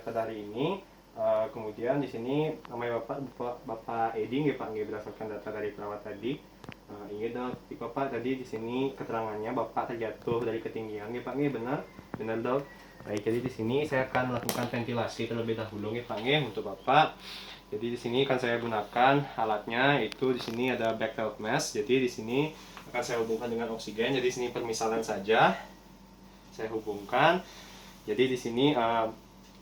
dari ini. Kemudian di sini namanya Bapak Edi nggih Pak, nggih berdasarkan data dari perawat tadi. Ini dok, Bapak tadi di sini keterangannya Bapak terjatuh dari ketinggian nggih Pak, nggih benar? Benar dok. Baik, jadi di sini saya akan melakukan ventilasi terlebih dahulu nggih Pak, nggih untuk Bapak. Jadi di sini akan saya gunakan alatnya, itu di sini ada backfelt mask. Jadi di sini akan saya hubungkan dengan oksigen. Jadi di sini permisalan saja saya hubungkan. Jadi di sini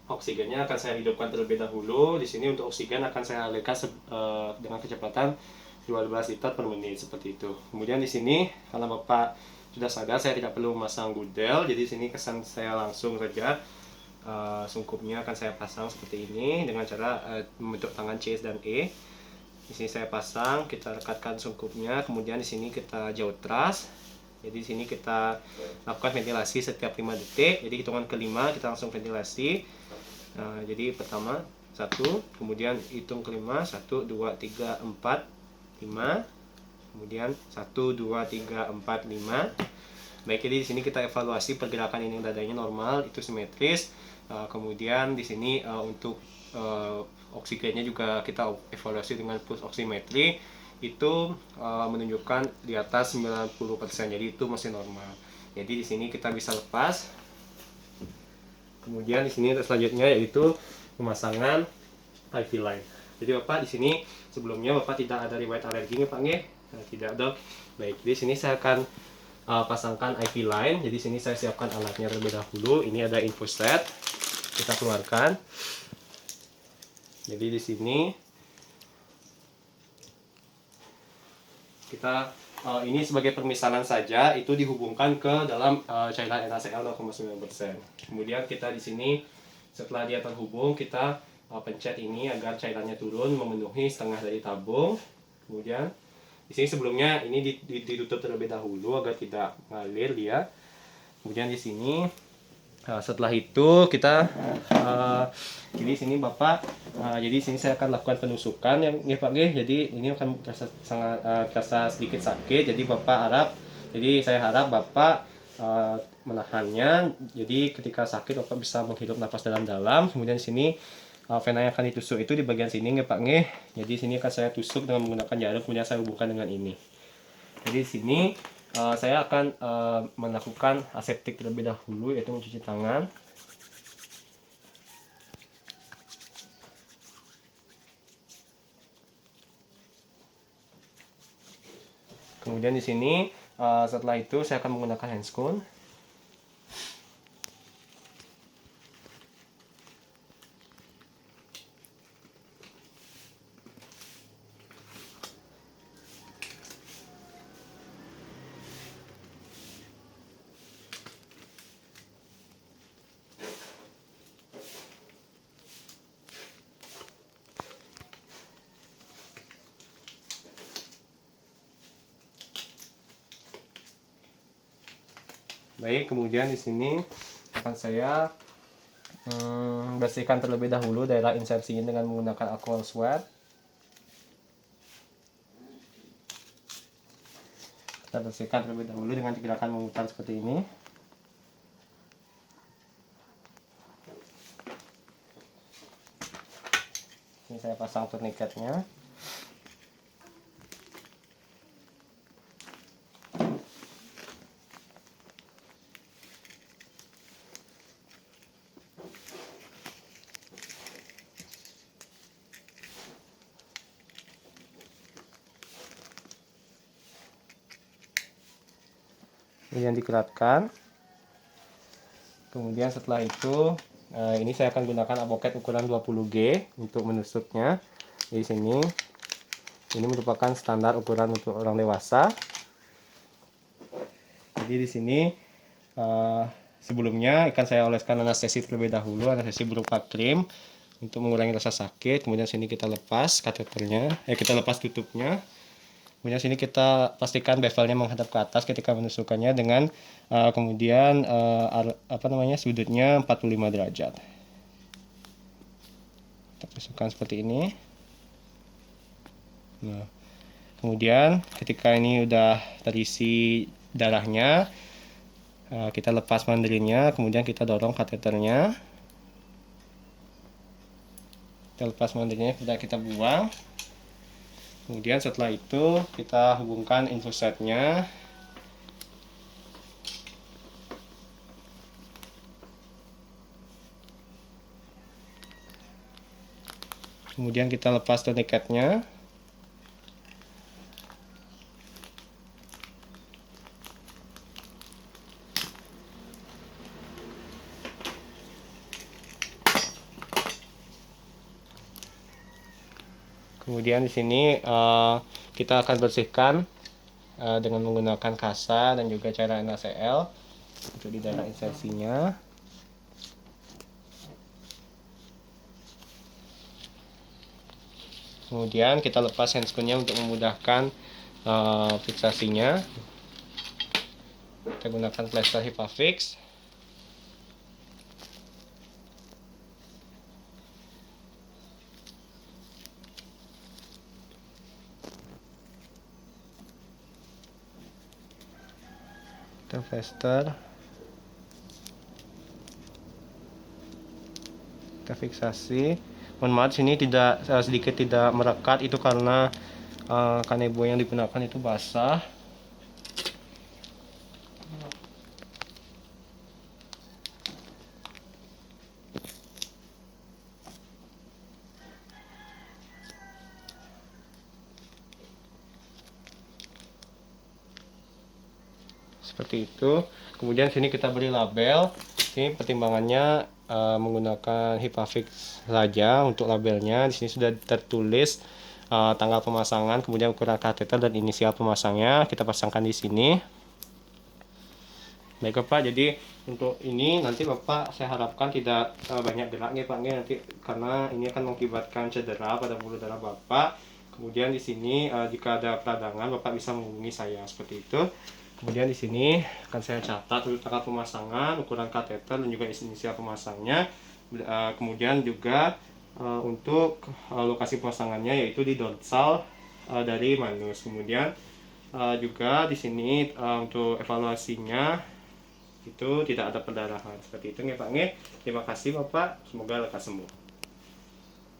oksigennya akan saya hidupkan terlebih dahulu. Di sini untuk oksigen akan saya alirkan dengan kecepatan 12 liter per menit seperti itu. Kemudian di sini karena Bapak sudah sadar, saya tidak perlu memasang gudel. Jadi di sini kesan saya langsung saja sungkupnya akan saya pasang seperti ini dengan cara membentuk tangan C dan E. Di sini saya pasang, kita rekatkan sungkupnya, kemudian di sini kita jauh trust. Jadi di sini kita lakukan ventilasi setiap 5 detik. Jadi hitungan kelima kita langsung ventilasi. Jadi pertama 1, kemudian hitung kelima 1, 2, 3, 4, 5, kemudian 1, 2, 3, 4, 5. Baik, jadi di sini kita evaluasi pergerakan ini dadanya normal, itu simetris. Kemudian di sini untuk oksigennya juga kita evaluasi dengan pulse oximetry, itu menunjukkan di atas 90%, jadi itu masih normal. Jadi di sini kita bisa lepas. Kemudian di sini selanjutnya yaitu pemasangan IV line. Jadi Bapak di sini sebelumnya Bapak tidak ada riwayat alergi nggih Pak nggih? Tidak dok. Baik, di sini saya akan pasangkan IV line. Jadi sini saya siapkan alatnya terlebih dahulu. Ini ada info set. Kita keluarkan. Jadi di sini kita ini sebagai permisalan saja, itu dihubungkan ke dalam cairan NaCl 0,9%. Kemudian kita di sini setelah dia terhubung, kita pencet ini agar cairannya turun memenuhi setengah dari tabung. Kemudian di sini sebelumnya ini ditutup terlebih dahulu agar tidak mengalir dia. Kemudian di sini setelah itu kita jadi sini Bapak jadi sini saya akan lakukan penusukan yang Pak G. Jadi ini akan terasa sedikit sakit. Jadi saya harap Bapak menahannya. Jadi ketika sakit Bapak bisa menghirup nafas dalam-dalam. Kemudian di sini vena yang akan ditusuk itu di bagian sini Pak G. Jadi sini akan saya tusuk dengan menggunakan jarum, kemudian saya hubungkan dengan ini. Jadi di sini saya akan melakukan aseptik terlebih dahulu, yaitu mencuci tangan. Kemudian di sini setelah itu saya akan menggunakan handscoon. Baik, kemudian di sini akan saya bersihkan terlebih dahulu daerah insersinya dengan menggunakan alcohol swab. Kita bersihkan terlebih dahulu dengan gerakan memutar seperti ini. Ini saya pasang turniketnya. Kemudian dikeratkan. Kemudian setelah itu ini saya akan gunakan avocat ukuran 20G untuk menusuknya. Di sini ini merupakan standar ukuran untuk orang dewasa. Jadi di sini sebelumnya akan saya oleskan anestesi terlebih dahulu, anestesi berupa krim untuk mengurangi rasa sakit. Kemudian sini kita lepas kateternya, kita lepas tutupnya. Kemudian sini kita pastikan bevelnya menghadap ke atas ketika menusukannya dengan kemudian sudutnya 45 derajat. Kita tusukkan seperti ini. Nah, kemudian ketika ini udah terisi darahnya, kita lepas mandarinnya, kemudian kita dorong kateternya. Kita lepas montirnya, sudah kita buang. Kemudian setelah itu kita hubungkan infus setnya. Kemudian kita lepas tourniquetnya. Kemudian di sini kita akan bersihkan dengan menggunakan kasa dan juga cairan NaCl untuk di daerah insersinya. Kemudian kita lepas handscrewnya untuk memudahkan fiksasinya. Kita gunakan plester HIPAFIX. Kita plester. Kita fiksasi. Mohon maaf sini tidak sedikit tidak merekat, itu karena kanebo yang digunakan itu basah. Seperti itu. Kemudian sini kita beri label. Ini pertimbangannya menggunakan HIPAFIX saja untuk labelnya. Di sini sudah tertulis tanggal pemasangan, kemudian ukuran kateter dan inisial pemasangnya. Kita pasangkan di sini. Baik Bapak, jadi untuk ini nanti Bapak saya harapkan tidak banyak gerak ya Pak, nanti karena ini akan mengakibatkan cedera pada buluh darah Bapak. Kemudian di sini jika ada peradangan Bapak bisa menghubungi saya seperti itu. Kemudian di sini akan saya catat untuk tanggal pemasangan, ukuran kateter dan juga inisial pemasangnya. Kemudian juga untuk lokasi pemasangannya yaitu di dorsal dari manus. Kemudian juga di sini untuk evaluasinya itu tidak ada perdarahan. Seperti itu ya Pak. Terima kasih Bapak, semoga lekas sembuh.